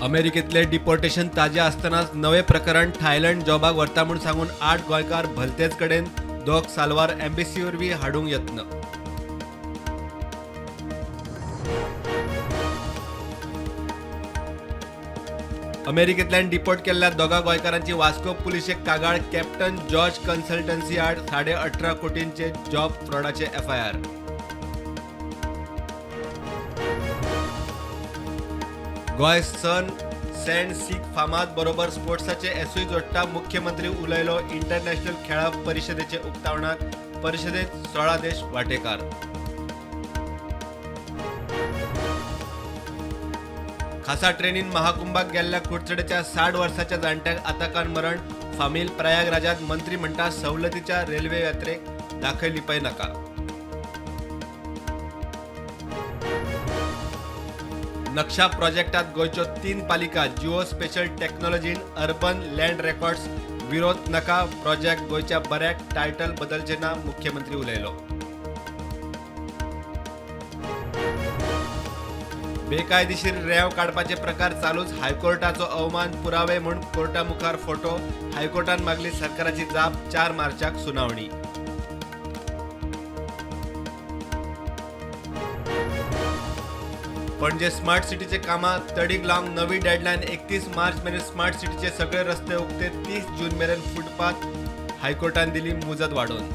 अमेरिकेतले डिपोर्टेशन ताजे असतानाच नवे प्रकरण थायलंड जॉबाक व्हरता म्हूण सांगून 8 गोंयकार भलतेच कडेन दोग साल्वार एम्बेसी वरवीं हाडूंक यत्न. अमेरिकेंतल्यान डिपोर्ट केल्ल्या दोगा गोंयकारांची वास्को पुलिशेक कागाळ कॅप्टन जॉर्ज कन्सल्टन्सी आड 18.5 कोटींचे जॉब फ्रॉडाचे FIR. गोंय सन सँड सीख फामाद बरोबर स्पोर्ट्साचे एसूय जोडटा. मुख्यमंत्री उलयलो इंटरनॅशनल खेळा परिशदेचे उक्तावणाक. परिशदेत 16 देश वांटेकार. खासा ट्रेनीन महाकुंभाक गेल्ल्या कुडचडेच्या 60 वर्साच्या जाणट्याक आताकान मरण. फामील प्रयागराजात मंत्री म्हणटा सवलतीच्या रेल्वे यात्रेक दाखय लिपय नाका. नक्षा प्रोजेक्टात गोंयच्यो 3 पालिका जिओ स्पेशल टेक्नॉलॉजीन अर्बन लँड रेकॉर्ड्स विरोध नाका. प्रोजेक्ट गोंयच्या बऱ्याक टायटल बदलचे ना. मुख्यमंत्री उलयलो. बेकायदेशीर रेंव काडपाचे प्रकार चालूच. हायकोर्टाचो अवमान पुरावे म्हूण कोर्टा मुखार फोटो. हायकोर्टान मागली सरकाराची जाप. 4 मार्चाक सुनावणी. पणजे स्मार्ट सिटीचे कामां तडीक लावंक नवी डेडलायन. 31 मार्च मेरेन स्मार्ट सिटीचे सगळे रस्ते उक्ते. 30 जून मेरेन फुटपाथ. हायकोर्टान दिली मुजत वाडोवन.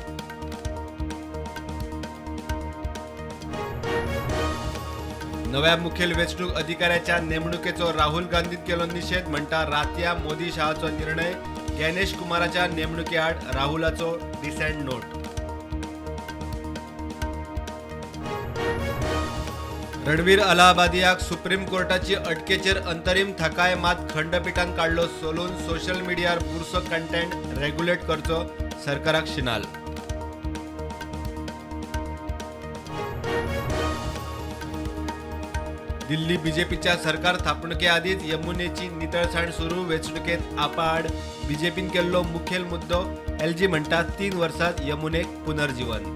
नव्या मुखेल वेंचणूक अधिकाऱ्याच्या नेमणुकेचो राहुल गांधीत केलो निषेध. म्हणटा रातया मोदी शहाचो निर्णय. गणेश कुमाराच्या नेमणुके आड राहुलाचो डिसेंट नोट. रणवीर अलाहाबादियाक सुप्रीम कोर्टाची अटकेचेर अंतरीम थाकाय. मात खंडपीठान काडलो सोलून. सोशल मिडियार बुरसो कंटेंट रेग्युलेट करचो सरकाराक शिनाल. दिल्ली बीजेपीच्या सरकार थापणुके आदींच यमुनेची नितळसाण सुरू. वेंचणुकेत आपाड. बीजेपीन केल्लो मुखेल मुद्दो. LG म्हणटा 3 वर्सांत यमुनेक पुनर्जीवन.